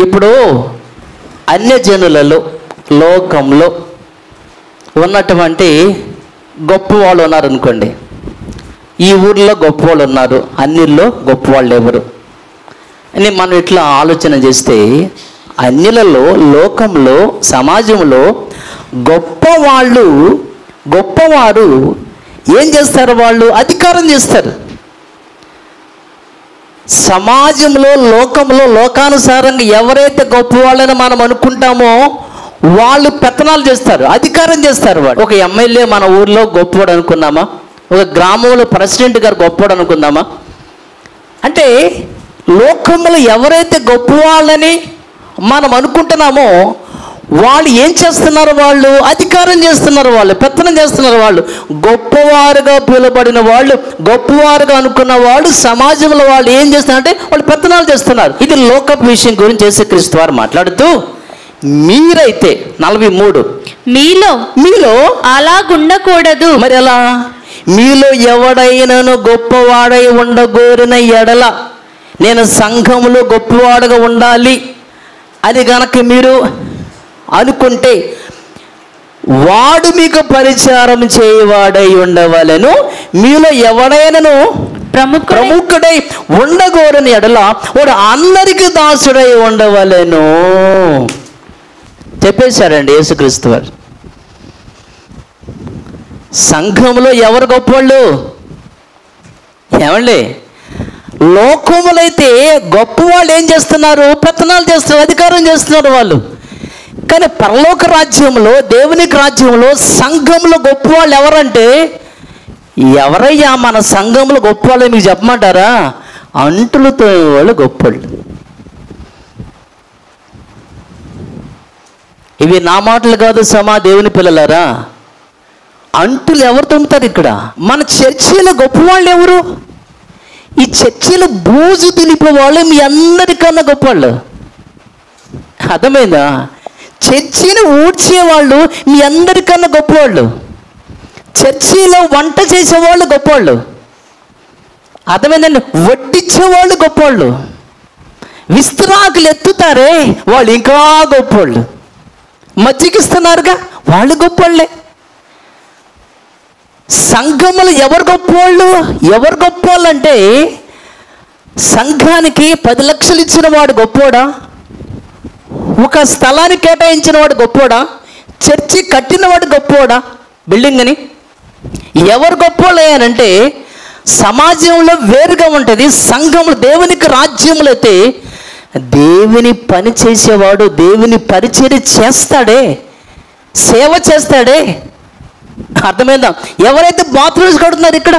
ఇప్పుడు అన్యజనులలో, లోకంలో ఉన్నటువంటి గొప్పవాళ్ళు ఉన్నారనుకోండి. ఈ ఊర్లో గొప్పవాళ్ళు ఉన్నారు, అన్నిల్లో గొప్పవాళ్ళు ఎవరు అని మనం ఇట్లా ఆలోచన చేస్తే, అన్యులలో, లోకంలో, సమాజంలో గొప్పవారు ఏం చేస్తారు? వాళ్ళు అధికారం చేస్తారు. సమాజంలో, లోకంలో, లోకానుసారంగా ఎవరైతే గొప్పవాళ్ళని మనం అనుకుంటామో వాళ్ళు పెత్తనాలు చేస్తారు, అధికారం చేస్తారు. వాడు ఒక ఎమ్మెల్యే మన ఊర్లో గొప్పవాడు అనుకున్నామా? ఒక గ్రామంలో ప్రెసిడెంట్ గారు గొప్పవాడు అనుకుందామా? అంటే లోకంలో ఎవరైతే గొప్పవాళ్ళని మనం అనుకుంటున్నామో వాళ్ళు ఏం చేస్తున్నారు? వాళ్ళు అధికారం చేస్తున్నారు, వాళ్ళు పెత్తనం చేస్తున్నారు. వాళ్ళు గొప్పవారుగా పిలువబడిన వాళ్ళు, గొప్పవారుగా అనుకున్న వాళ్ళు సమాజంలో వాళ్ళు ఏం చేస్తున్నారంటే వాళ్ళు పెత్తనాలు చేస్తున్నారు. ఇది లోకపు విషయం గురించి యేసుక్రీస్తు వారు మాట్లాడుతూ, మీరైతే 43 మీలో అలాగుండకూడదు. మరి ఎలా? మీలో ఎవడైనాను గొప్పవాడై ఉండగోరిన ఎడల, నేను సంఘంలో గొప్పవాడుగా ఉండాలి అని గనక మీరు అనుకుంటే, వాడు మీకు పరిచారం చేయవాడై ఉండవలెను. మీలో ఎవడైనాను ప్రముఖుడై ఉండగోరని ఎడల వాడు అందరికి దాసుడై ఉండవలెను చెప్పేశారండి యేసుక్రీస్తు వారు. సంఘంలో ఎవరు గొప్పవాళ్ళు? ఏమండి, లోకములైతే గొప్పవాళ్ళు ఏం చేస్తున్నారు? పెత్తనాలు చేస్తున్నారు, అధికారం చేస్తున్నారు వాళ్ళు. కానీ పరలోక రాజ్యంలో, దేవునికి రాజ్యంలో సంఘంలో గొప్పవాళ్ళు ఎవరంటే, ఎవరయ్యా మన సంఘంలో గొప్పవాళ్ళు మీకు చెప్పమంటారా? అంటులతో వాళ్ళు గొప్పవాళ్ళు. ఇవి నా మాటలు కాదు సమా, దేవుని పిల్లలారా. అంటులు ఎవరు తొమ్ముతారు ఇక్కడ? మన చర్చిలో గొప్పవాళ్ళు ఎవరు? ఈ చర్చిలో బూజు దులిపే వాళ్ళు మీ అందరికన్నా గొప్పవాళ్ళు. అర్థమైందా? చర్చిని ఊడ్చేవాళ్ళు మీ అందరికన్నా గొప్పవాళ్ళు. చర్చిలో వంట చేసేవాళ్ళు గొప్పవాళ్ళు. అర్థమైందండి? వడ్డించేవాళ్ళు గొప్పవాళ్ళు. విస్తరాకులు ఎత్తుతారే వాళ్ళు ఇంకా గొప్పవాళ్ళు. మజ్జిగిస్తున్నారుగా వాళ్ళు గొప్పవాళ్ళే. సంఘములు ఎవరు గొప్పవాళ్ళు? ఎవరు గొప్పవాళ్ళు అంటే, సంఘానికి 10 లక్షలు ఇచ్చిన వాడు గొప్పోడా? ఒక స్థలాన్ని కేటాయించిన వాడు గొప్పోడా? చర్చి కట్టినవాడు గొప్పోడా? బిల్డింగ్ అని ఎవరు గొప్పవాళ్ళు అయ్యానంటే, సమాజంలో వేరుగా ఉంటుంది. సంఘంలో, దేవునికి రాజ్యంలో అయితే దేవుని పని చేసేవాడు దేవుని పరిచర్య చేస్తాడే, సేవ చేస్తాడే. అర్థమైందా? ఎవరైతే బాత్రూమ్స్ కడుతున్నారు ఇక్కడ,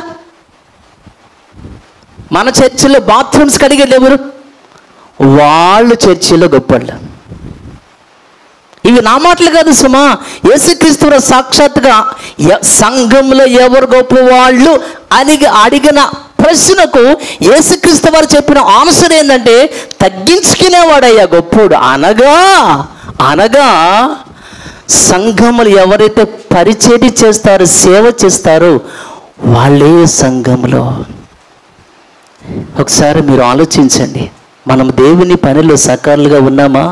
మన చర్చిలో బాత్రూమ్స్ కడిగేది ఎవరు? వాళ్ళు చర్చిలో గొప్పవాళ్ళు. ఇవి నా మాటలు కాదు సుమా, యేసుక్రీస్తు సాక్షాత్తుగా సంఘంలో ఎవరు గొప్పవాళ్ళు అని అడిగిన ప్రశ్నకు యేసుక్రీస్తు వారు చెప్పిన ఆన్సర్ ఏంటంటే, తగ్గించుకునేవాడయ్యా గొప్పోడు. అనగా సంఘములు ఎవరైతే పరిచర్య చేస్తారో, సేవ చేస్తారో వాళ్ళే సంఘంలో. ఒకసారి మీరు ఆలోచించండి, మనం దేవుని పనిలో సకాలుగా ఉన్నామా?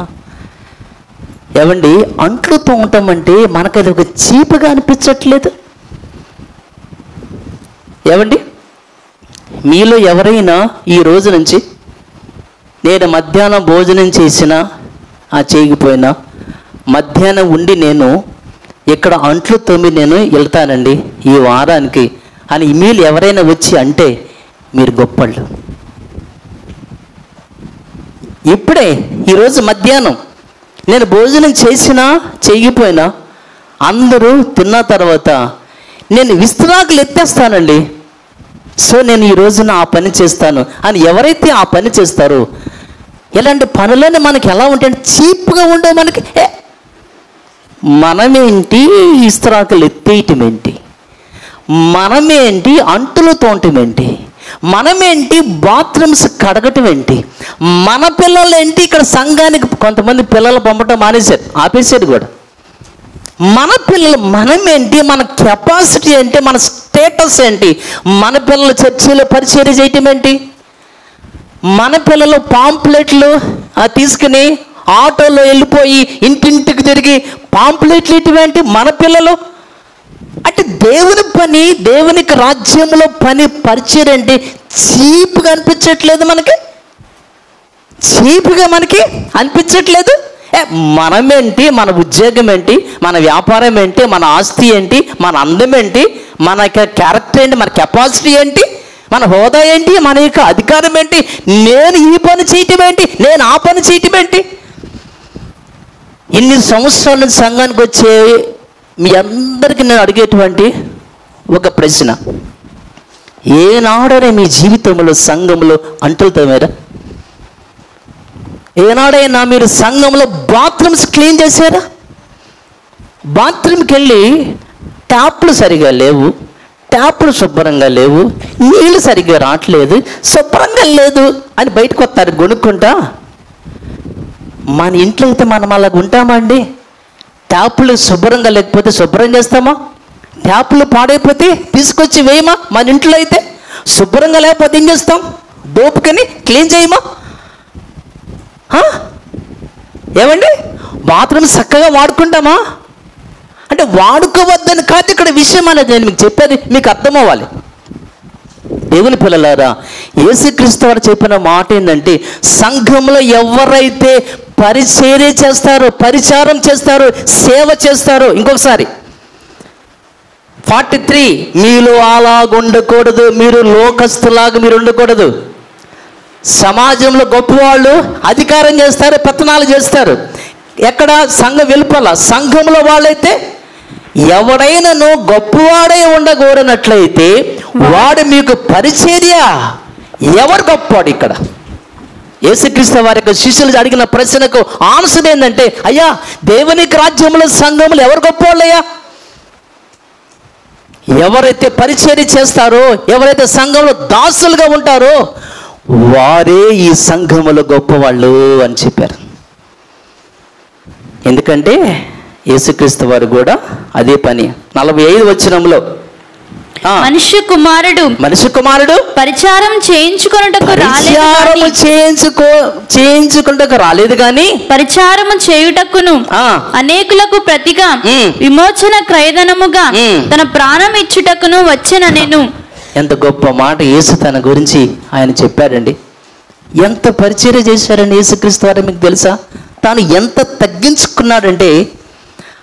ఏమండి, అంట్లుతో ఉంటామంటే మనకు అది ఒక చీపుగా అనిపించట్లేదు. ఏమండి, మీలో ఎవరైనా ఈ రోజు నుంచి నేను మధ్యాహ్నం భోజనం చేసినా చేయకపోయినా, మధ్యాహ్నం ఉండి నేను ఇక్కడ అంట్లు తోమి నేను వెళ్తానండి ఈ వారానికి అని మీరు ఎవరైనా వచ్చి అంటే మీరు గొప్పళ్ళు. ఇప్పుడే ఈరోజు మధ్యాహ్నం నేను భోజనం చేసినా చేయకపోయినా అందరూ తిన్న తర్వాత నేను విస్తరాకులు ఎత్తేస్తానండి, సో నేను ఈ రోజున ఆ పని చేస్తాను అని ఎవరైతే ఆ పని చేస్తారో, ఇలాంటి పనులన్నీ మనకి ఎలా ఉంటాయంటే చీప్గా ఉండే. మనకి మనమేంటి ఇస్తరాకులు ఎత్తేయటం ఏంటి, మనమేంటి అంటులు తోంటం ఏంటి, మనమేంటి బాత్రూమ్స్ కడగటం ఏంటి, మన పిల్లలు ఏంటి ఇక్కడ సంఘానికి కొంతమంది పిల్లలు పంపటం మానేశారు, ఆపేసారు కూడా. మన పిల్లలు మనమేంటి, మన కెపాసిటీ ఏంటి, మన స్టేటస్ ఏంటి, మన పిల్లలు చర్చిలో పరిచర్య చేయటం ఏంటి, మన పిల్లలు పాంప్లెట్లు తీసుకుని ఆటోలో వెళ్ళిపోయి ఇంటింటికి తిరిగి పాంప్లెట్లు ఇటువంటి మన పిల్లలు. అంటే దేవుని పని, దేవునికి రాజ్యంలో పని పరిచయం అంటే చీప్గా అనిపించట్లేదు మనకి, చీప్గా మనకి అనిపించట్లేదు. మనమేంటి, మన ఉద్యోగం ఏంటి, మన వ్యాపారం ఏంటి, మన ఆస్తి ఏంటి, మన అందం ఏంటి, మన క్యారెక్టర్ ఏంటి, మన కెపాసిటీ ఏంటి, మన హోదా ఏంటి, మన యొక్క అధికారం ఏంటి, నేను ఈ పని చేయటం ఏంటి, నేను ఆ పని చేయటం ఏంటి. ఇన్ని సంవత్సరాల నుంచి సంఘానికి వచ్చే మీ అందరికీ నేను అడిగేటువంటి ఒక ప్రశ్న, ఏనాడైనా మీ జీవితంలో సంఘంలో అంటులు తోమారా? ఏనాడైనా మీరు సంఘంలో బాత్రూమ్స్ క్లీన్ చేశారా? బాత్రూమ్కి వెళ్ళి ట్యాప్లు సరిగా లేవు, ట్యాప్లు శుభ్రంగా లేవు, నీళ్ళు సరిగ్గా రావట్లేదు, శుభ్రంగా లేదు అని బయటకు వస్తారు కొనుక్కుంటా. మన ఇంట్లో అయితే మనం అలాగ ఉంటామా అండి? ట్యాప్లు శుభ్రంగా లేకపోతే శుభ్రం చేస్తామా? ట్యాప్లు పాడైపోతే తీసుకొచ్చి వేయమా? మన ఇంట్లో అయితే శుభ్రంగా లేకపోతే ఏం చేస్తాం? దోపుకొని క్లీన్ చేయమా? ఏమండి? బాత్రూమ్ చక్కగా వాడుకుంటామా? అంటే వాడుకోవద్దని కాదు ఇక్కడ విషయం అనేది. నేను మీకు చెప్పేది మీకు అర్థమవ్వాలి. దేవుని పిల్లలారా, యేసుక్రీస్తు వారు చెప్పిన మాట ఏంటంటే, సంఘంలో ఎవరైతే పరిచర్య చేస్తారో, పరిచారం చేస్తారో, సేవ చేస్తారో, ఇంకొకసారి 43, మీలో అలాగుండకూడదు, మీరు లోకస్తులాగా మీరు ఉండకూడదు. సమాజంలో గొప్పవాళ్ళు అధికారం చేస్తారు, పెత్తనాలు చేస్తారు. ఎక్కడ? సంఘ వెలుపల. సంఘంలో వాళ్ళైతే ఎవడైనాను గొప్పవాడే ఉండకూడనట్లయితే వాడు మీకు పరిచర్య. ఎవరు గొప్పవాడు? ఇక్కడ యేసుక్రీస్తు వారి యొక్క శిష్యులు అడిగిన ప్రశ్నకు ఆన్సర్ ఏంటంటే, అయ్యా దేవునికి రాజ్యంలో సంఘములు ఎవరు గొప్పవాళ్ళయ్యా? ఎవరైతే పరిచర్య చేస్తారో, ఎవరైతే సంఘంలో దాసులుగా ఉంటారో వారే ఈ సంఘములో గొప్పవాళ్ళు అని చెప్పారు. ఎందుకంటే యేసుక్రీస్తు వారు కూడా అదే పని. 45 వచనంలో మనుష్య కుమారుడు పరిచారం చేయించుకొనుటకు రాలేదు గాని పరిచారము చేయుటకును అనేకులకు ప్రతిగా విమోచన క్రయధనముగా తన ప్రాణం ఇచ్చుటకును వచ్చెననెను. ఎంత గొప్ప మాట యేసు తన గురించి ఆయన చెప్పారండి. ఎంత పరిచర్య చేశారండి యేసుక్రీస్తు వారు. మీకు తెలుసా తాను ఎంత తగ్గించుకున్నాడంటే,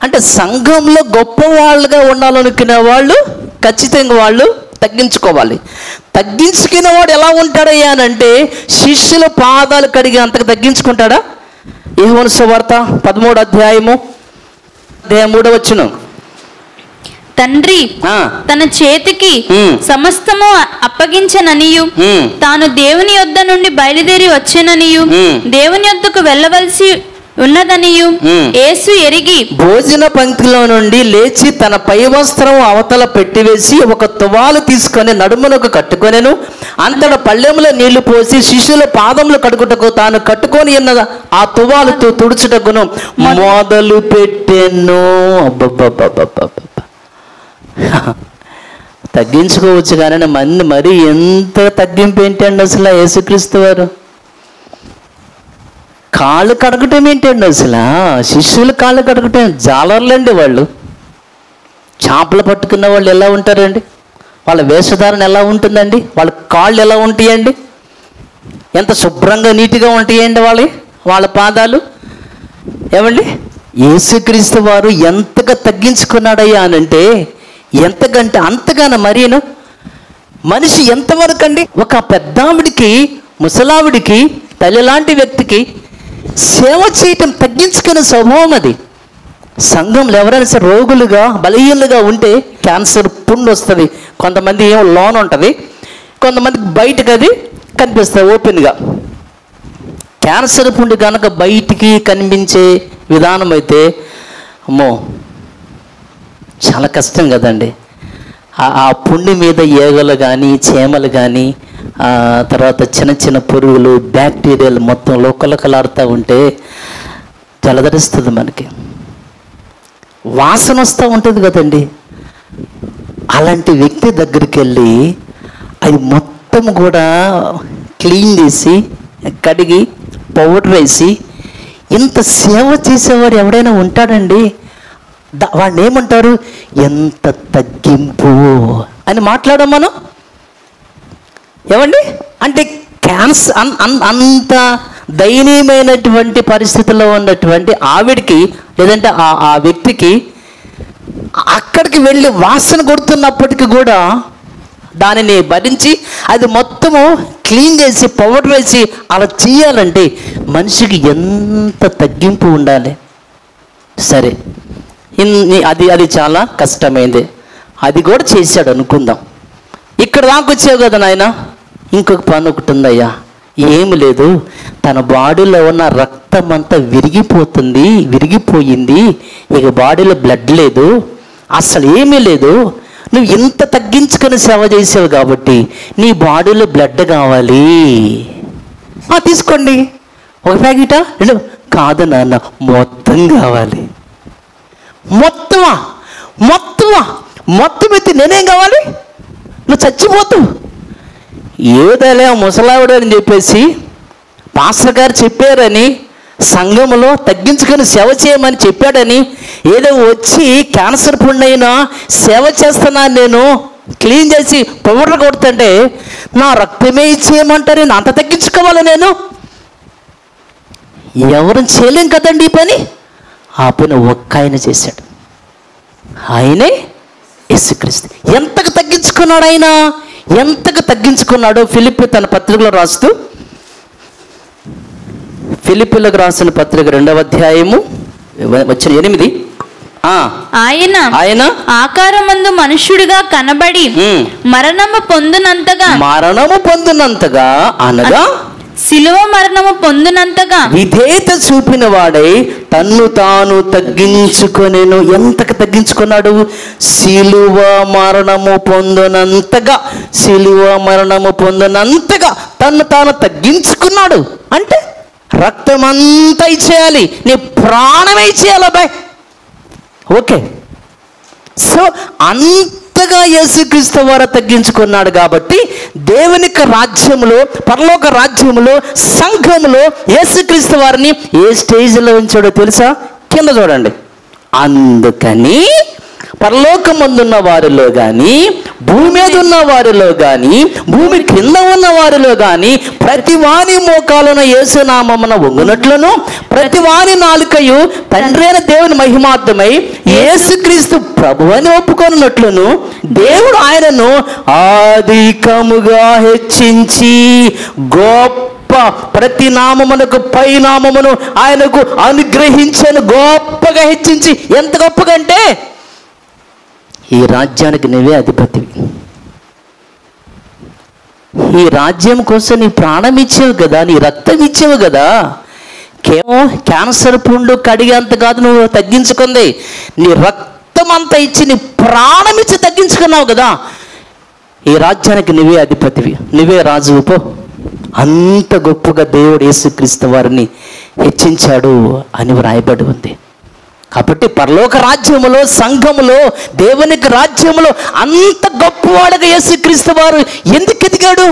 అంటే సంఘంలో గొప్ప వాళ్ళుగా ఉండాలనుకునే వాళ్ళు ఖచ్చితంగా వాళ్ళు తగ్గించుకోవాలి. తగ్గించుకునే వాడు ఎలా ఉంటాడయ్యా అని అంటే, శిష్యుల పాదాలు కడిగి అంతకు తగ్గించుకుంటాడా? యోహాను సువార్త 13వ అధ్యాయము 3వ వచనం. తండ్రి తన చేతికి సమస్తము అప్పగించననియు తాను దేవుని యొద్ద నుండి బయలుదేరి వచ్చెననియు దేవుని యొద్దకు వెళ్ళవలసి ఉన్నదనియు యేసు ఎరిగి భోజన పంక్తిలో నుండి లేచి తన పై వస్త్రం అవతల పెట్టివేసి ఒక తువాలు తీసుకొని నడుమునకు కట్టుకొనెను. అంతట పళ్ళెములో నీళ్లు పోసి శిష్యుల పాదములు కడుగుటకు తాను కట్టుకొని ఉన్న ఆ తువాలుతో తుడుచుటకును మొదలు పెట్టెను. తగ్గించుకోవచ్చు కానీ మరి ఎంత తగ్గింపు ఏంటండి అసలు? యేసుక్రీస్తు వారు కాళ్ళు కడగటం ఏంటండి అసలు? శిష్యులు కాళ్ళు కడగటం జాలర్లండి వాళ్ళు. చేపలు పట్టుకున్న వాళ్ళు ఎలా ఉంటారండి? వాళ్ళ వేషధారణ ఎలా ఉంటుందండి? వాళ్ళ కాళ్ళు ఎలా ఉంటాయండి? ఎంత శుభ్రంగా నీట్గా ఉంటాయండి వాళ్ళ పాదాలు. ఏమండి? యేసుక్రీస్తు వారు ఎంతగా తగ్గించుకున్నాడయ్యా అనంటే, ఎంతకంటే అంతగానో మరీను. మనిషి ఎంతవరకు అండి? ఒక పెద్దావిడికి, ముసలావిడికి, తల్లి లాంటి వ్యక్తికి సేవ చేయటం తగ్గించుకునే స్వభావం అది. సంఘంలో ఎవరైనా సరే రోగులుగా బలహీనులుగా ఉంటే క్యాన్సర్ పుండు వస్తుంది. కొంతమంది ఏమో లోన్ ఉంటుంది, కొంతమందికి బయటకు అది కనిపిస్తుంది ఓపెన్గా. క్యాన్సర్ పుండు కనుక బయటికి కనిపించే విధానం అయితే అమ్మో చాలా కష్టం కదండి. ఆ పుండి మీద ఈగలు కానీ, చీమలు కానీ, తర్వాత చిన్న చిన్న పురుగులు, బ్యాక్టీరియాలు మొత్తం లోకలకలాడుతూ ఉంటే జలధరిస్తుంది, మనకి వాసన వస్తూ ఉంటుంది కదండి. అలాంటి వ్యక్తి దగ్గరికి వెళ్ళి అది మొత్తం కూడా క్లీన్ చేసి కడిగి పౌడర్ వేసి ఇంత సేవ చేసేవాడు ఎవడైనా ఉంటాడండి? వాడిని ఏమంటారు? ఎంత తగ్గింపు అని మాట్లాడాం మనం. ఏమండి? అంటే క్యాన్సర్ అంత దయనీయమైనటువంటి పరిస్థితుల్లో ఉన్నటువంటి ఆవిడికి, లేదంటే ఆ వ్యక్తికి అక్కడికి వెళ్ళి వాసన కొడుతున్నప్పటికీ కూడా దానిని భరించి అది మొత్తము క్లీన్ చేసి పౌడర్ వేసి అలా చేయాలంటే మనిషికి ఎంత తగ్గింపు ఉండాలి. సరే, అది చాలా కష్టమైంది. అది కూడా చేశాడు అనుకుందాం. ఇక్కడ దాకా వచ్చావు కదా నాయన, ఇంకొక పని ఒకటి ఉందయ్యా. ఏమి లేదు, తన బాడీలో ఉన్న రక్తం అంతా విరిగిపోయింది, ఇక బాడీలో బ్లడ్ లేదు, అసలు ఏమీ లేదు, నువ్వు ఇంత తగ్గించుకొని సేవ చేసావు కాబట్టి నీ బాడీలో బ్లడ్ కావాలి, తీసుకోండి, ఒక ప్యాకెటా రెండు, కాదు నాన్న మొత్తం కావాలి. మొత్తం ఎత్తి నేనేం కావాలి, నువ్వు చచ్చిపోతావు. ఏదైనా ముసలావిడ అని చెప్పేసి పాస్టర్ గారు చెప్పారని, సంఘంలో తగ్గించుకొని సేవ చేయమని చెప్పాడని ఏదో వచ్చి క్యాన్సర్ పుండైనా సేవ చేస్తున్నాను, నేను క్లీన్ చేసి పౌడర్ కొడుతుంటే నా రక్తమే ఇచ్చేయమంటారు, నేను అంత తగ్గించుకోవాలి నేను? ఎవరు చేయలేం కదండి ఈ పని. ఆ పని ఒక్క ఆయన చేశాడు, ఆయనే యేసుక్రీస్తు. ఎంతకు తగ్గించుకున్నాడు ఆయన, ఎంతకు తగ్గించుకున్నాడో ఫిలిప్పీ తన పత్రికలో రాస్తూ, ఫిలిప్పీలకు రాసిన పత్రిక 2వ అధ్యాయము వచ్చిన 8, ఆయన ఆకారమందు మనుష్యుడిగా కనబడి మరణము పొందునంతగా అనగా శిలువ మరణము పొందునంతగా విధేయత చూపిన వాడై తన్ను తాను తగ్గించుకొనెను. ఎంతకు తగ్గించుకున్నాడు? శిలువ మరణము పొందునంతగా తన్ను తాను తగ్గించుకున్నాడు. అంటే రక్తమంతా ఇచ్చేయాలి, నీ ప్రాణమే ఇచ్చేయాలి అబ్బాయి. ఓకే, సో అంతగా యేసుక్రీస్తు వారు తగ్గించుకున్నాడు కాబట్టి దేవునికి రాజ్యములో, పరలోక రాజ్యములో, సంఘములో యేసుక్రీస్తు వారిని ఏ స్టేజ్లో ఉంచాడో తెలుసా? కింద చూడండి. అందుకని పరలోకమందున్న వారిలో కానీ, భూమి మీద ఉన్న వారిలో కానీ, భూమి కింద ఉన్న వారిలో కానీ ప్రతి వాని మోకాలను యేసునామమున వంగునట్లును, ప్రతి వాని నాలుకయు తండ్రి అయిన దేవుని మహిమార్థమై యేసుక్రీస్తు ప్రభువని ఒప్పుకొనున్నట్లును దేవుడు ఆయనను అధికముగా హెచ్చించి గొప్ప ప్రతి నామమునకు పై నామమును ఆయనకు అనుగ్రహించను. గొప్పగా హెచ్చించి, ఎంత గొప్పగా అంటే ఈ రాజ్యానికి నువ్వే అధిపతివి. ఈ రాజ్యం కోసం నీ ప్రాణం ఇచ్చేవు కదా, నీ రక్తం ఇచ్చేవు కదా. కేవలం క్యాన్సర్ పుండు కడిగేంత కాదు నువ్వు తగ్గించుకుంది, నీ రక్తం అంతా ఇచ్చి నీ ప్రాణం ఇచ్చి తగ్గించుకున్నావు కదా. ఈ రాజ్యానికి నువ్వే అధిపతివి, నువ్వే రాజువు పో. అంత గొప్పగా దేవుడు యేసుక్రీస్తు వారిని హెచ్చించాడు అని వ్రాయబడి ఉంది. కాబట్టి పరలోక రాజ్యములో, సంఘములో, దేవునికి రాజ్యములో అంత గొప్పవాడుగా యేసుక్రీస్తు వారు ఎందుకు ఎదిగాడు?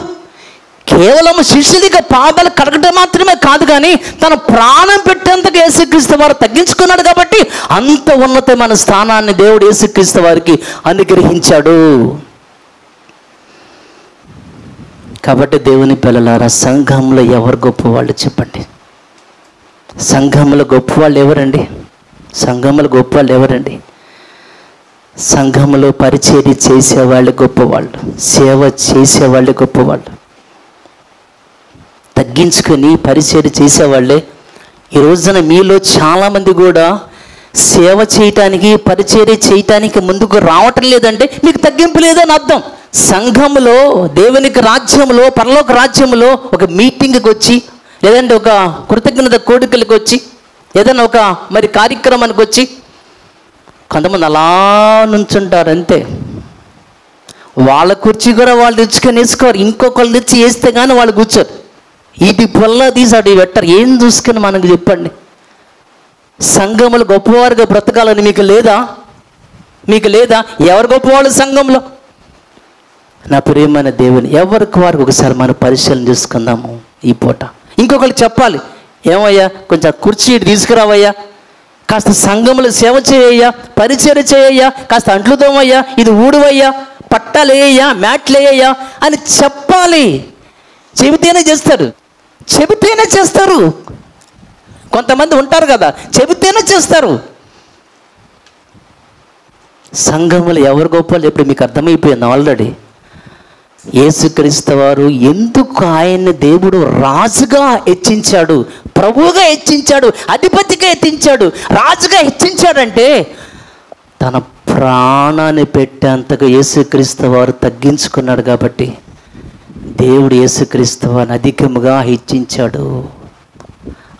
కేవలం శిష్యుడిగా పాదాలు కడగడం మాత్రమే కాదు, కానీ తన ప్రాణం పెట్టేంతగా యేసుక్రీస్తు వారు తగ్గించుకున్నాడు కాబట్టి అంత ఉన్నతమైన స్థానాన్ని దేవుడు యేసుక్రీస్తు వారికి అనుగ్రహించాడు. కాబట్టి దేవుని పిల్లలారా, సంఘంలో ఎవరు గొప్పవాళ్ళు చెప్పండి? సంఘంలో గొప్పవాళ్ళు ఎవరండి? సంఘంలో గొప్పవాళ్ళు ఎవరండి? సంఘంలో పరిచర్య చేసేవాళ్ళు గొప్పవాళ్ళు, సేవ చేసేవాళ్ళు గొప్పవాళ్ళు, తగ్గించుకొని పరిచర్య చేసేవాళ్ళే. ఈ రోజున మీలో చాలామంది కూడా సేవ చేయటానికి, పరిచర్య చేయటానికి ముందుకు రావటం లేదంటే మీకు తగ్గింపు లేదని అర్థం. సంఘంలో, దేవునికి రాజ్యంలో, పరలోక రాజ్యంలో ఒక మీటింగ్కి వచ్చి, లేదంటే ఒక కృతజ్ఞత కోడికలకు వచ్చి, ఏదైనా ఒక మరి కార్యక్రమానికి వచ్చి కొంతమంది అలా నుంచుంటారు అంతే. వాళ్ళ కుర్చీ కూడా వాళ్ళు తెచ్చుకొని వేసుకోరు, ఇంకొకళ్ళు తెచ్చి వేస్తే కానీ వాళ్ళు కూర్చోరు. ఇటు పొల్ల తీసి అటు పెట్టారు. ఏం చూసుకొని మనకు చెప్పండి? సంఘములు గొప్పవారుగా బ్రతకాలని మీకు లేదా? మీకు లేదా? ఎవరు గొప్పవాళ్ళు సంఘంలో? నా ప్రియమైన దేవుని, ఎవరికి వారికి ఒకసారి మనం పరిశీలన చేసుకుందాము ఈ పూట. ఇంకొకరికి చెప్పాలి, ఏమయ్యా కొంచెం కుర్చీ ఇటు తీసుకురావయ్యా, కాస్త సంఘములు సేవ చేయయ్యా, పరిచర్య చేయయ్యా, కాస్త అంట్లు తోమయ్యా, ఇది ఊడువయ్యా, పట్టాలు వేయ్యా, మ్యాట్లు వేయ్యా అని చెప్పాలి. చెబితేనే చేస్తారు, చెబితేనే చేస్తారు. కొంతమంది ఉంటారు కదా, చెబితేనే చేస్తారు. సంఘములు ఎవరు గొప్పలు ఇప్పుడు మీకు అర్థమైపోయింది ఆల్రెడీ. యేసుక్రీస్తు వారు ఎందుకు ఆయన్ని దేవుడు రాజుగా హెచ్చించాడు, ప్రభువుగా హెచ్చించాడు, అధిపతిగా హెచ్చించాడు, రాజుగా హెచ్చించాడంటే తన ప్రాణాన్ని పెట్టేంతగా యేసుక్రీస్తు వారు తగ్గించుకున్నాడు కాబట్టి దేవుడు యేసుక్రీస్తు వారిని అధికముగా హెచ్చించాడు.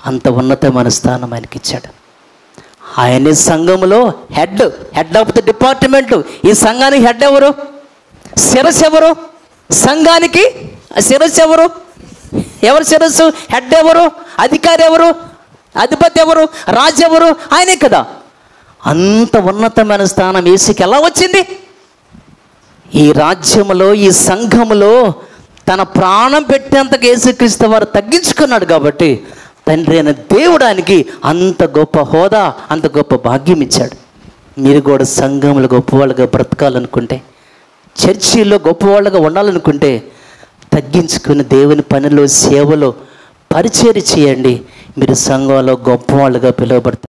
అంత ఉన్నతమైన స్థానం ఆయనకి ఇచ్చాడు. ఆయనే సంఘములో హెడ్ ఆఫ్ ది డిపార్ట్మెంట్. ఈ సంఘానికి హెడ్ ఎవరు? శిరస్సు ఎవరు? సంఘానికి శిరస్సు ఎవరు? ఎవరు శిరస్సు? హెడ్ ఎవరు? అధికారి ఎవరు? అధిపతి ఎవరు? రాజు ఎవరు? ఆయనే కదా. అంత ఉన్నతమైన స్థానం యేసుకి ఎలా వచ్చింది? ఈ రాజ్యములో, ఈ సంఘములో తన ప్రాణం పెట్టేంతకు యేసుక్రీస్తు వారు తగ్గించుకున్నాడు కాబట్టి తండ్రి అయిన దేవుడు ఆయనకి అంత గొప్ప హోదా, అంత గొప్ప భాగ్యం ఇచ్చాడు. మీరు కూడా సంఘములు గొప్పవాళ్ళుగా బ్రతకాలనుకుంటే, చర్చిలో గొప్పవాళ్ళుగా ఉండాలనుకుంటే తగ్గించుకుని దేవుని పనిలో, సేవలో పరిచర్య చేయండి. మీరు సంఘంలో గొప్పవాళ్ళుగా పిలువబడతారు.